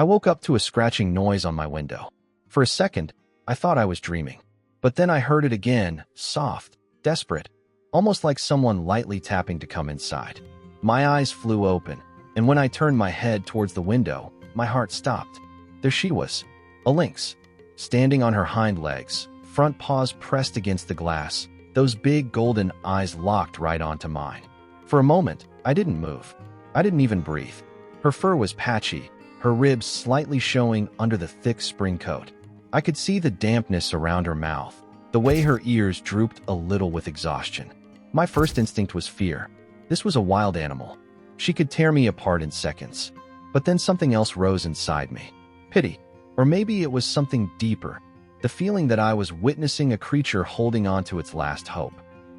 I woke up to a scratching noise on my window. For a second, I thought I was dreaming. But then I heard it again, soft, desperate, almost like someone lightly tapping to come inside. My eyes flew open, and when I turned my head towards the window, my heart stopped. There she was, a lynx, standing on her hind legs, front paws pressed against the glass, those big golden eyes locked right onto mine. For a moment, I didn't move. I didn't even breathe. Her fur was patchy, her ribs slightly showing under the thick spring coat. I could see the dampness around her mouth, the way her ears drooped a little with exhaustion. My first instinct was fear. This was a wild animal. She could tear me apart in seconds. But then something else rose inside me. Pity. Or maybe it was something deeper. The feeling that I was witnessing a creature holding on to its last hope.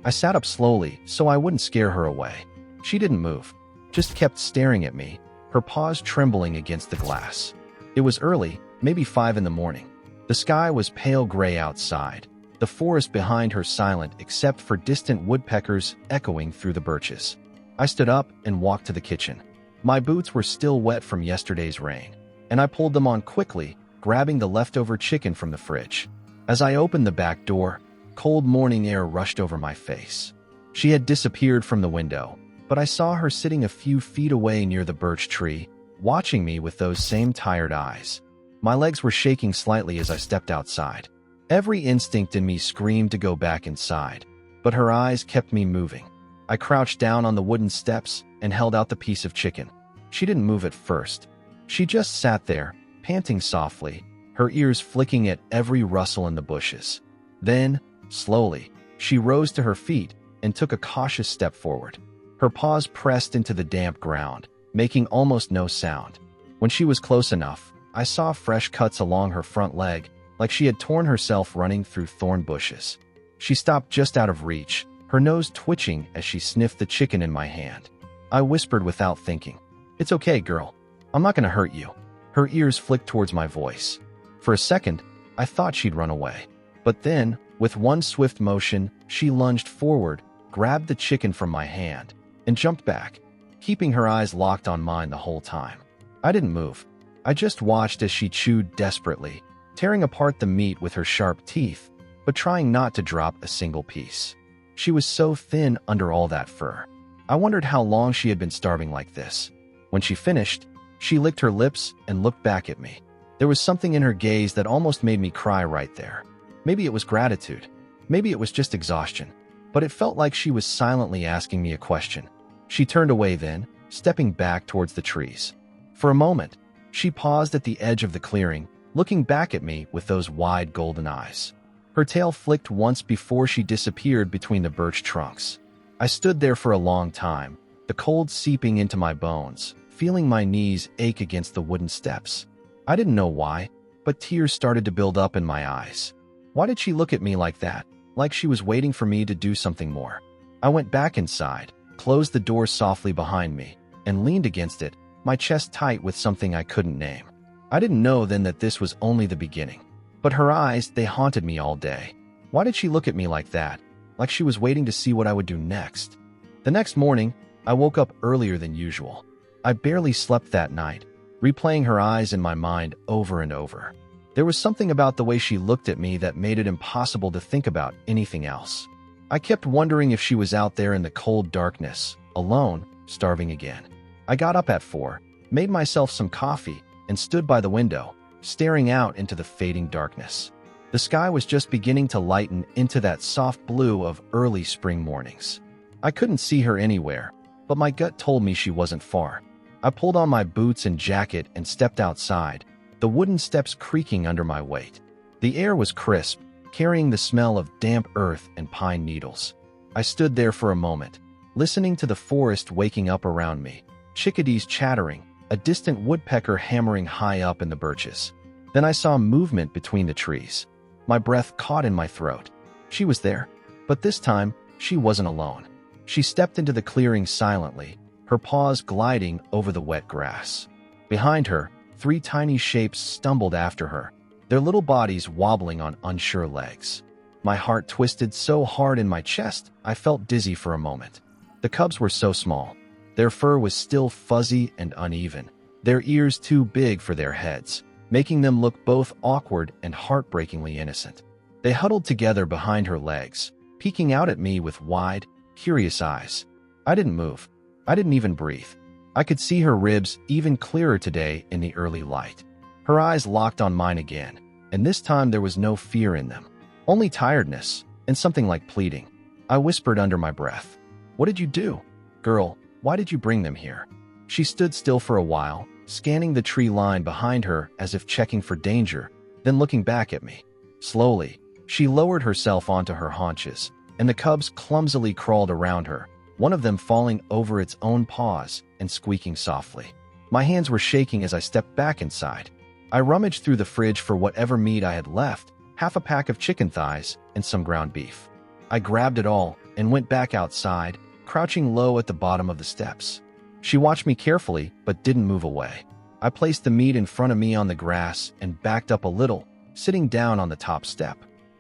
I sat up slowly so I wouldn't scare her away. She didn't move, just kept staring at me, her paws trembling against the glass. It was early, maybe 5 in the morning. The sky was pale gray outside, the forest behind her silent except for distant woodpeckers echoing through the birches. I stood up and walked to the kitchen. My boots were still wet from yesterday's rain, and I pulled them on quickly, grabbing the leftover chicken from the fridge. As I opened the back door, cold morning air rushed over my face. She had disappeared from the window, but I saw her sitting a few feet away near the birch tree, watching me with those same tired eyes. My legs were shaking slightly as I stepped outside. Every instinct in me screamed to go back inside, but her eyes kept me moving. I crouched down on the wooden steps and held out the piece of chicken. She didn't move at first. She just sat there, panting softly, her ears flicking at every rustle in the bushes. Then, slowly, she rose to her feet and took a cautious step forward. Her paws pressed into the damp ground, making almost no sound. When she was close enough, I saw fresh cuts along her front leg, like she had torn herself running through thorn bushes. She stopped just out of reach, her nose twitching as she sniffed the chicken in my hand. I whispered without thinking, "It's okay, girl. I'm not going to hurt you." Her ears flicked towards my voice. For a second, I thought she'd run away. But then, with one swift motion, she lunged forward, grabbed the chicken from my hand, and jumped back, keeping her eyes locked on mine the whole time. I didn't move. I just watched as she chewed desperately, tearing apart the meat with her sharp teeth, but trying not to drop a single piece. She was so thin under all that fur. I wondered how long she had been starving like this. When she finished, she licked her lips and looked back at me. There was something in her gaze that almost made me cry right there. Maybe it was gratitude. Maybe it was just exhaustion. But it felt like she was silently asking me a question. She turned away then, stepping back towards the trees. For a moment, she paused at the edge of the clearing, looking back at me with those wide golden eyes. Her tail flicked once before she disappeared between the birch trunks. I stood there for a long time, the cold seeping into my bones, feeling my knees ache against the wooden steps. I didn't know why, but tears started to build up in my eyes. Why did she look at me like that, like she was waiting for me to do something more? I went back inside, closed the door softly behind me, and leaned against it, my chest tight with something I couldn't name. I didn't know then that this was only the beginning. But her eyes, they haunted me all day. Why did she look at me like that, like she was waiting to see what I would do next? The next morning, I woke up earlier than usual. I barely slept that night, replaying her eyes in my mind over and over. There was something about the way she looked at me that made it impossible to think about anything else. I kept wondering if she was out there in the cold darkness, alone, starving again. I got up at 4, made myself some coffee, and stood by the window, staring out into the fading darkness. The sky was just beginning to lighten into that soft blue of early spring mornings. I couldn't see her anywhere, but my gut told me she wasn't far. I pulled on my boots and jacket and stepped outside, the wooden steps creaking under my weight. The air was crisp, carrying the smell of damp earth and pine needles. I stood there for a moment, listening to the forest waking up around me, chickadees chattering, a distant woodpecker hammering high up in the birches. Then I saw movement between the trees. My breath caught in my throat. She was there, but this time, she wasn't alone. She stepped into the clearing silently, her paws gliding over the wet grass. Behind her, 3 tiny shapes stumbled after her, their little bodies wobbling on unsure legs. My heart twisted so hard in my chest, I felt dizzy for a moment. The cubs were so small. Their fur was still fuzzy and uneven, their ears too big for their heads, making them look both awkward and heartbreakingly innocent. They huddled together behind her legs, peeking out at me with wide, curious eyes. I didn't move. I didn't even breathe. I could see her ribs even clearer today in the early light. Her eyes locked on mine again, and this time there was no fear in them, only tiredness and something like pleading. I whispered under my breath, "What did you do? Girl, why did you bring them here?" She stood still for a while, scanning the tree line behind her as if checking for danger, then looking back at me. Slowly, she lowered herself onto her haunches, and the cubs clumsily crawled around her, one of them falling over its own paws and squeaking softly. My hands were shaking as I stepped back inside. I rummaged through the fridge for whatever meat I had left, half a pack of chicken thighs and some ground beef. I grabbed it all and went back outside, crouching low at the bottom of the steps. She watched me carefully but didn't move away. I placed the meat in front of me on the grass and backed up a little, sitting down on the top step.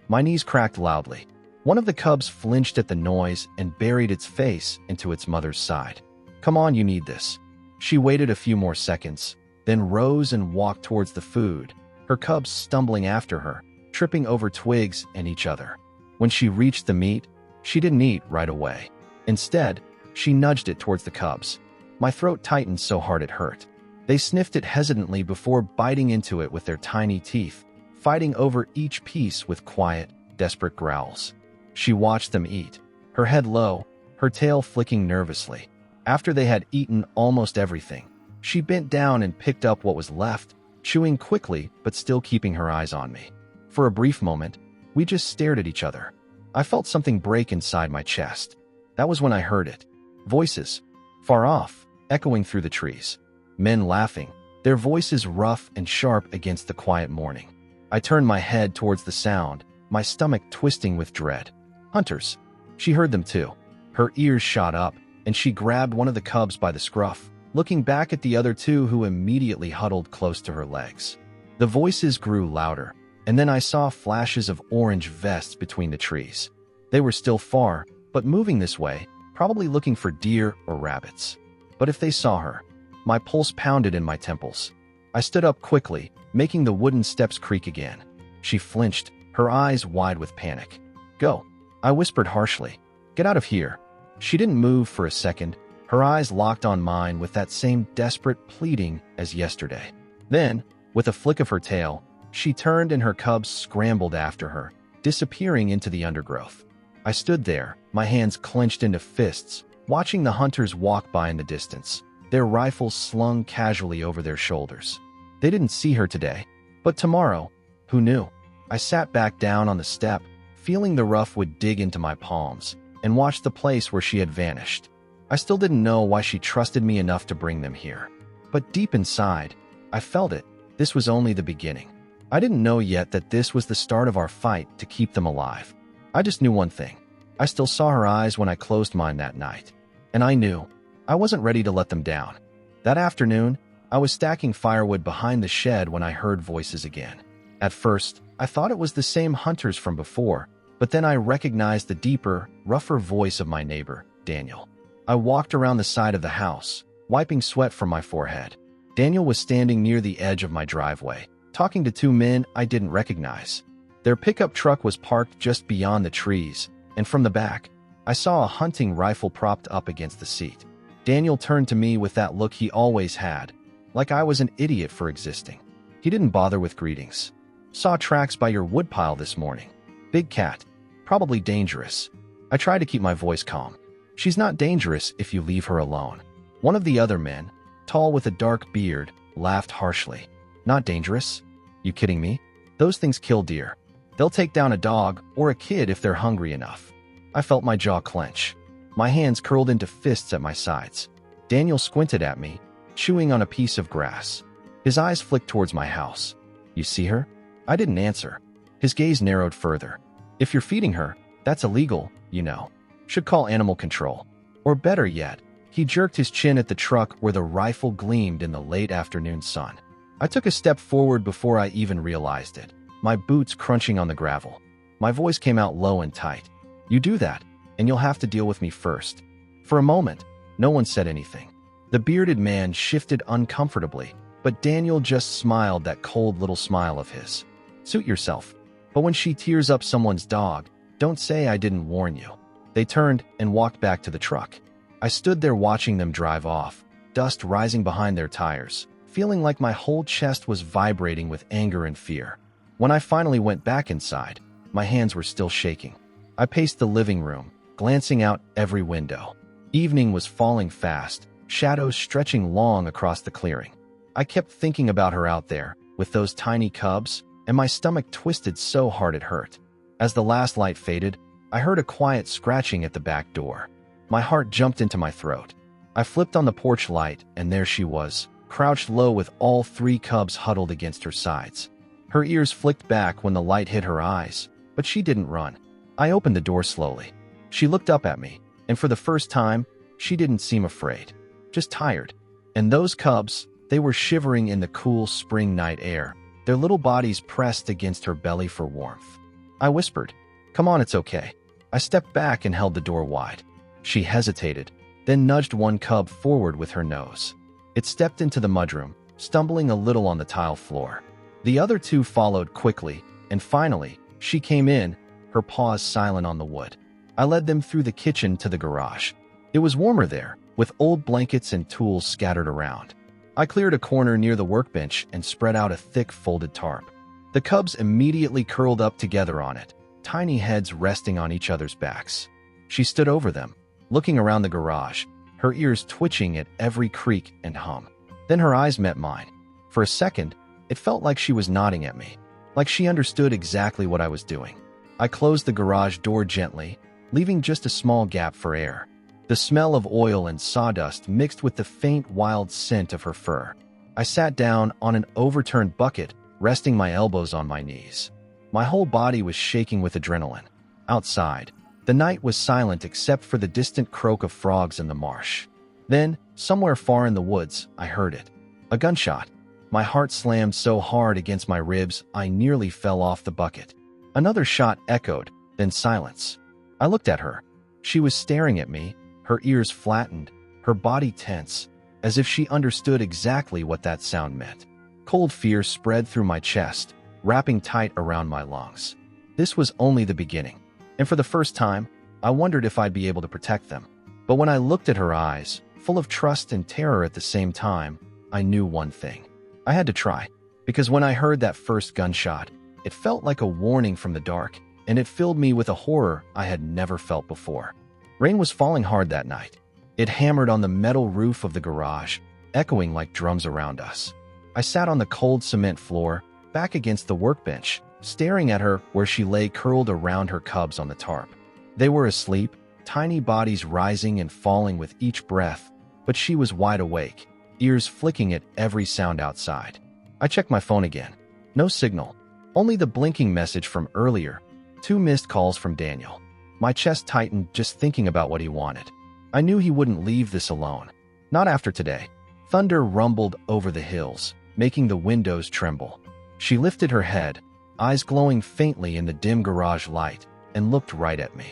My knees cracked loudly. One of the cubs flinched at the noise and buried its face into its mother's side. "Come on, you need this." She waited a few more seconds, then rose and walked towards the food, her cubs stumbling after her, tripping over twigs and each other. When she reached the meat, she didn't eat right away. Instead, she nudged it towards the cubs. My throat tightened so hard it hurt. They sniffed it hesitantly before biting into it with their tiny teeth, fighting over each piece with quiet, desperate growls. She watched them eat, her head low, her tail flicking nervously. After they had eaten almost everything, she bent down and picked up what was left, chewing quickly but still keeping her eyes on me. For a brief moment, we just stared at each other. I felt something break inside my chest. That was when I heard it. Voices, far off, echoing through the trees. Men laughing, their voices rough and sharp against the quiet morning. I turned my head towards the sound, my stomach twisting with dread. Hunters. She heard them too. Her ears shot up, and she grabbed one of the cubs by the scruff, looking back at the other two who immediately huddled close to her legs. The voices grew louder, and then I saw flashes of orange vests between the trees. They were still far, but moving this way, probably looking for deer or rabbits. But if they saw her, my pulse pounded in my temples. I stood up quickly, making the wooden steps creak again. She flinched, her eyes wide with panic. "Go," I whispered harshly. "Get out of here." She didn't move for a second, her eyes locked on mine with that same desperate pleading as yesterday. Then, with a flick of her tail, she turned and her cubs scrambled after her, disappearing into the undergrowth. I stood there, my hands clenched into fists, watching the hunters walk by in the distance, their rifles slung casually over their shoulders. They didn't see her today, but tomorrow, who knew? I sat back down on the step, feeling the rough would dig into my palms, and watched the place where she had vanished. I still didn't know why she trusted me enough to bring them here. But deep inside, I felt it. This was only the beginning. I didn't know yet that this was the start of our fight to keep them alive. I just knew one thing. I still saw her eyes when I closed mine that night. And I knew I wasn't ready to let them down. That afternoon, I was stacking firewood behind the shed when I heard voices again. At first, I thought it was the same hunters from before, but then I recognized the deeper, rougher voice of my neighbor, Daniel. I walked around the side of the house, wiping sweat from my forehead. Daniel was standing near the edge of my driveway, talking to two men I didn't recognize. Their pickup truck was parked just beyond the trees, and from the back, I saw a hunting rifle propped up against the seat. Daniel turned to me with that look he always had, like I was an idiot for existing. He didn't bother with greetings. "Saw tracks by your woodpile this morning. Big cat. Probably dangerous." I tried to keep my voice calm. "She's not dangerous if you leave her alone." One of the other men, tall with a dark beard, laughed harshly. "Not dangerous? You kidding me? Those things kill deer. They'll take down a dog or a kid if they're hungry enough." I felt my jaw clench. My hands curled into fists at my sides. Daniel squinted at me, chewing on a piece of grass. His eyes flicked towards my house. "You see her?" I didn't answer. His gaze narrowed further. "If you're feeding her, that's illegal, you know. Should call animal control. Or better yet," he jerked his chin at the truck where the rifle gleamed in the late afternoon sun. I took a step forward before I even realized it, my boots crunching on the gravel. My voice came out low and tight. "You do that, and you'll have to deal with me first." For a moment, no one said anything. The bearded man shifted uncomfortably, but Daniel just smiled that cold little smile of his. Suit yourself. But when she tears up someone's dog, don't say I didn't warn you. They turned and walked back to the truck. I stood there watching them drive off, dust rising behind their tires, feeling like my whole chest was vibrating with anger and fear. When I finally went back inside, my hands were still shaking. I paced the living room, glancing out every window. Evening was falling fast, shadows stretching long across the clearing. I kept thinking about her out there, with those tiny cubs, and my stomach twisted so hard it hurt. As the last light faded, I heard a quiet scratching at the back door. My heart jumped into my throat. I flipped on the porch light, and there she was, crouched low with all 3 cubs huddled against her sides. Her ears flicked back when the light hit her eyes, but she didn't run. I opened the door slowly. She looked up at me, and for the first time, she didn't seem afraid, just tired. And those cubs, they were shivering in the cool spring night air, their little bodies pressed against her belly for warmth. I whispered, "Come on, it's okay." I stepped back and held the door wide. She hesitated, then nudged one cub forward with her nose. It stepped into the mudroom, stumbling a little on the tile floor. The other 2 followed quickly, and finally, she came in, her paws silent on the wood. I led them through the kitchen to the garage. It was warmer there, with old blankets and tools scattered around. I cleared a corner near the workbench and spread out a thick folded tarp. The cubs immediately curled up together on it, tiny heads resting on each other's backs. She stood over them, looking around the garage, her ears twitching at every creak and hum. Then her eyes met mine. For a second, it felt like she was nodding at me, like she understood exactly what I was doing. I closed the garage door gently, leaving just a small gap for air. The smell of oil and sawdust mixed with the faint, wild scent of her fur. I sat down on an overturned bucket, resting my elbows on my knees. My whole body was shaking with adrenaline. Outside, the night was silent except for the distant croak of frogs in the marsh. Then, somewhere far in the woods, I heard it. A gunshot. My heart slammed so hard against my ribs I nearly fell off the bucket. Another shot echoed, then silence. I looked at her. She was staring at me, her ears flattened, her body tense, as if she understood exactly what that sound meant. Cold fear spread through my chest, wrapping tight around my lungs. This was only the beginning, and for the first time, I wondered if I'd be able to protect them. But when I looked at her eyes, full of trust and terror at the same time, I knew one thing. I had to try, because when I heard that first gunshot, it felt like a warning from the dark, and it filled me with a horror I had never felt before. Rain was falling hard that night. It hammered on the metal roof of the garage, echoing like drums around us. I sat on the cold cement floor, back against the workbench, staring at her where she lay curled around her cubs on the tarp. They were asleep, tiny bodies rising and falling with each breath, but she was wide awake, ears flicking at every sound outside. I checked my phone again. No signal. Only the blinking message from earlier. 2 missed calls from Daniel. My chest tightened just thinking about what he wanted. I knew he wouldn't leave this alone. Not after today. Thunder rumbled over the hills, making the windows tremble. She lifted her head, eyes glowing faintly in the dim garage light, and looked right at me.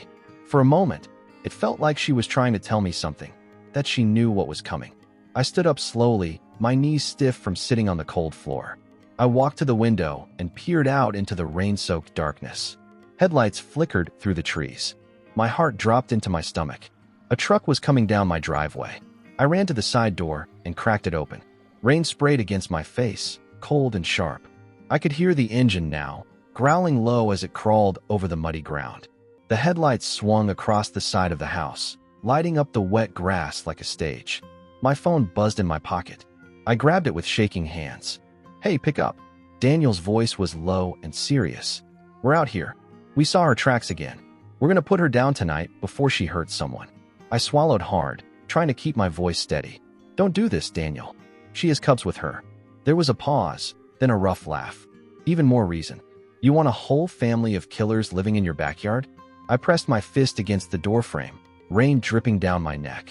For a moment, it felt like she was trying to tell me something, that she knew what was coming. I stood up slowly, my knees stiff from sitting on the cold floor. I walked to the window and peered out into the rain-soaked darkness. Headlights flickered through the trees. My heart dropped into my stomach. A truck was coming down my driveway. I ran to the side door and cracked it open. Rain sprayed against my face, cold and sharp. I could hear the engine now, growling low as it crawled over the muddy ground. The headlights swung across the side of the house, lighting up the wet grass like a stage. My phone buzzed in my pocket. I grabbed it with shaking hands. "Hey, pick up." Daniel's voice was low and serious. "We're out here. We saw her tracks again. We're going to put her down tonight before she hurts someone." I swallowed hard, trying to keep my voice steady. "Don't do this, Daniel. She has cubs with her." There was a pause, then a rough laugh. "Even more reason. You want a whole family of killers living in your backyard?" I pressed my fist against the doorframe, rain dripping down my neck.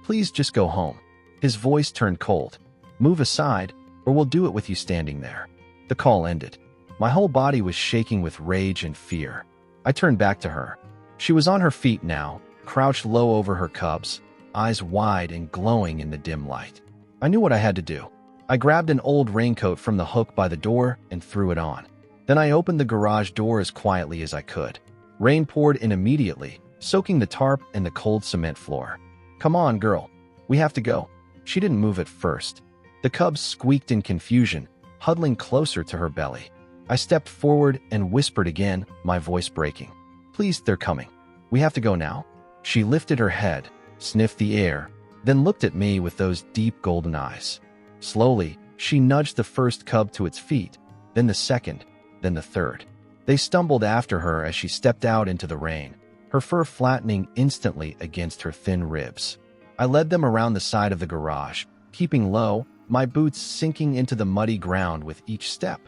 "Please just go home." His voice turned cold. "Move aside, or we'll do it with you standing there." The call ended. My whole body was shaking with rage and fear. I turned back to her. She was on her feet now, crouched low over her cubs, eyes wide and glowing in the dim light. I knew what I had to do. I grabbed an old raincoat from the hook by the door and threw it on. Then I opened the garage door as quietly as I could. Rain poured in immediately, soaking the tarp and the cold cement floor. "Come on, girl. We have to go." She didn't move at first. The cubs squeaked in confusion, huddling closer to her belly. I stepped forward and whispered again, my voice breaking. "Please, they're coming. We have to go now." She lifted her head, sniffed the air, then looked at me with those deep golden eyes. Slowly, she nudged the first cub to its feet, then the second, then the third. They stumbled after her as she stepped out into the rain, her fur flattening instantly against her thin ribs. I led them around the side of the garage, keeping low, my boots sinking into the muddy ground with each step.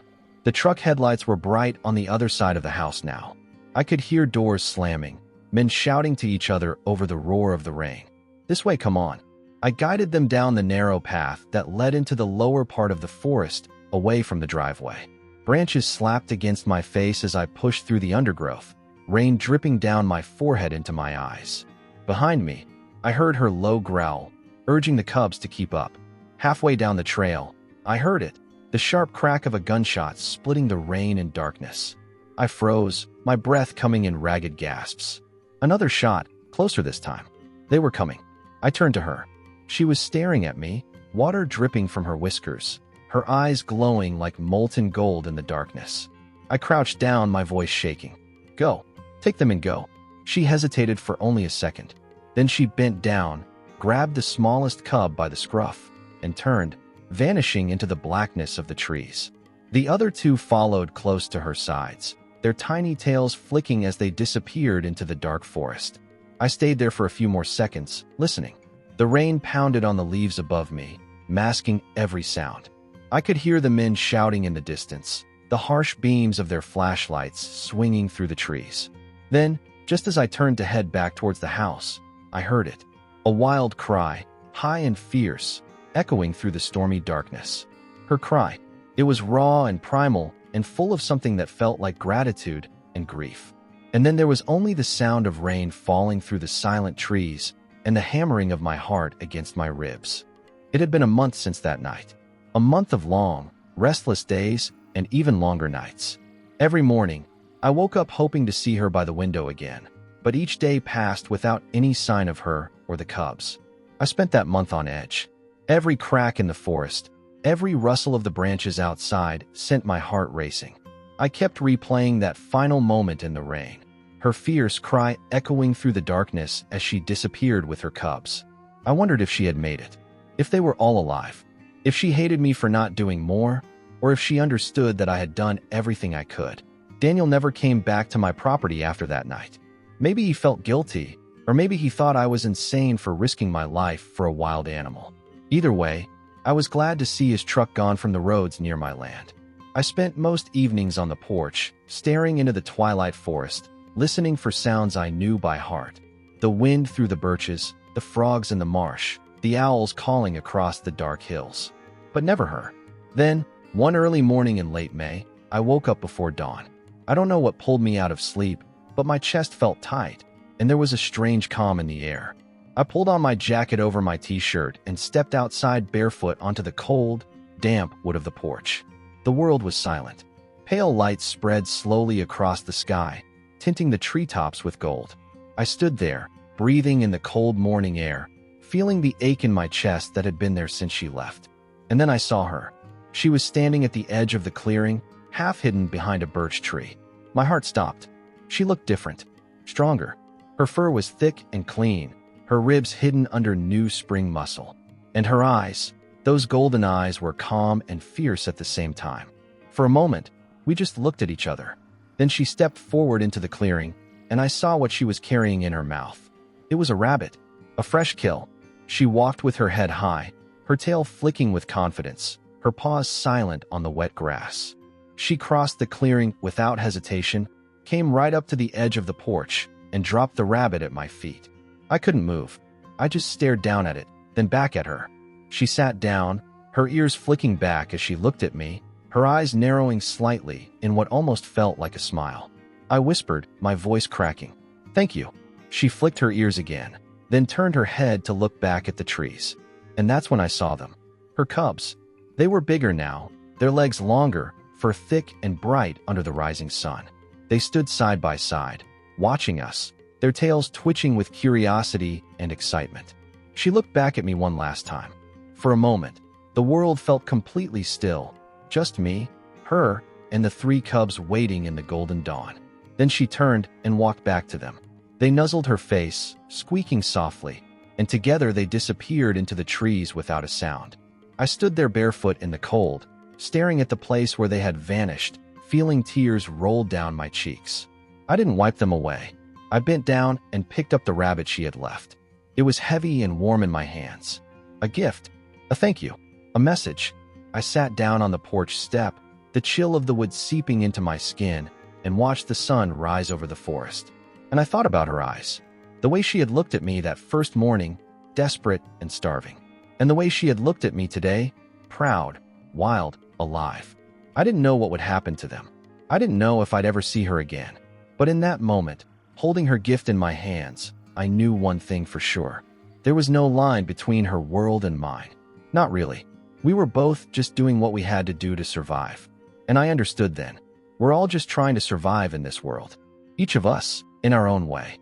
The truck headlights were bright on the other side of the house now. I could hear doors slamming, men shouting to each other over the roar of the rain. "This way, come on." I guided them down the narrow path that led into the lower part of the forest, away from the driveway. Branches slapped against my face as I pushed through the undergrowth, rain dripping down my forehead into my eyes. Behind me, I heard her low growl, urging the cubs to keep up. Halfway down the trail, I heard it, the sharp crack of a gunshot splitting the rain and darkness. I froze, my breath coming in ragged gasps. Another shot, closer this time. They were coming. I turned to her. She was staring at me, water dripping from her whiskers, her eyes glowing like molten gold in the darkness. I crouched down, my voice shaking. "Go. Take them and go." She hesitated for only a second. Then she bent down, grabbed the smallest cub by the scruff, and turned, vanishing into the blackness of the trees. The other two followed close to her sides, their tiny tails flicking as they disappeared into the dark forest. I stayed there for a few more seconds, listening. The rain pounded on the leaves above me, masking every sound. I could hear the men shouting in the distance, the harsh beams of their flashlights swinging through the trees. Then, just as I turned to head back towards the house, I heard it. A wild cry, high and fierce, echoing through the stormy darkness. Her cry. It was raw and primal and full of something that felt like gratitude and grief. And then there was only the sound of rain falling through the silent trees and the hammering of my heart against my ribs. It had been a month since that night. A month of long, restless days and even longer nights. Every morning, I woke up hoping to see her by the window again, but each day passed without any sign of her or the cubs. I spent that month on edge. Every crack in the forest, every rustle of the branches outside sent my heart racing. I kept replaying that final moment in the rain, her fierce cry echoing through the darkness as she disappeared with her cubs. I wondered if she had made it, if they were all alive, if she hated me for not doing more, or if she understood that I had done everything I could. Daniel never came back to my property after that night. Maybe he felt guilty, or maybe he thought I was insane for risking my life for a wild animal. Either way, I was glad to see his truck gone from the roads near my land. I spent most evenings on the porch, staring into the twilight forest, listening for sounds I knew by heart. The wind through the birches, the frogs in the marsh, the owls calling across the dark hills. But never her. Then, one early morning in late May, I woke up before dawn. I don't know what pulled me out of sleep, but my chest felt tight, and there was a strange calm in the air. I pulled on my jacket over my t-shirt and stepped outside barefoot onto the cold, damp wood of the porch. The world was silent. Pale light spread slowly across the sky, tinting the treetops with gold. I stood there, breathing in the cold morning air, feeling the ache in my chest that had been there since she left. And then I saw her. She was standing at the edge of the clearing, half hidden behind a birch tree. My heart stopped. She looked different, stronger. Her fur was thick and clean, her ribs hidden under new spring muscle. And her eyes, those golden eyes, were calm and fierce at the same time. For a moment, we just looked at each other. Then she stepped forward into the clearing, and I saw what she was carrying in her mouth. It was a rabbit, a fresh kill. She walked with her head high, her tail flicking with confidence, her paws silent on the wet grass. She crossed the clearing without hesitation, came right up to the edge of the porch, and dropped the rabbit at my feet. I couldn't move. I just stared down at it, then back at her. She sat down, her ears flicking back as she looked at me, her eyes narrowing slightly in what almost felt like a smile. I whispered, my voice cracking, "Thank you." She flicked her ears again, then turned her head to look back at the trees. And that's when I saw them. Her cubs. They were bigger now, their legs longer, fur thick and bright under the rising sun. They stood side by side, watching us, their tails twitching with curiosity and excitement. She looked back at me one last time. For a moment, the world felt completely still, just me, her, and the 3 cubs waiting in the golden dawn. Then she turned and walked back to them. They nuzzled her face, squeaking softly, and together they disappeared into the trees without a sound. I stood there barefoot in the cold, staring at the place where they had vanished, feeling tears roll down my cheeks. I didn't wipe them away. I bent down and picked up the rabbit she had left. It was heavy and warm in my hands. A gift, a thank you, a message. I sat down on the porch step, the chill of the wood seeping into my skin, and watched the sun rise over the forest. And I thought about her eyes, the way she had looked at me that first morning, desperate and starving, and the way she had looked at me today, proud, wild, alive. I didn't know what would happen to them. I didn't know if I'd ever see her again. But in that moment, holding her gift in my hands, I knew one thing for sure. There was no line between her world and mine. Not really. We were both just doing what we had to do to survive. And I understood then. We're all just trying to survive in this world. Each of us, in our own way.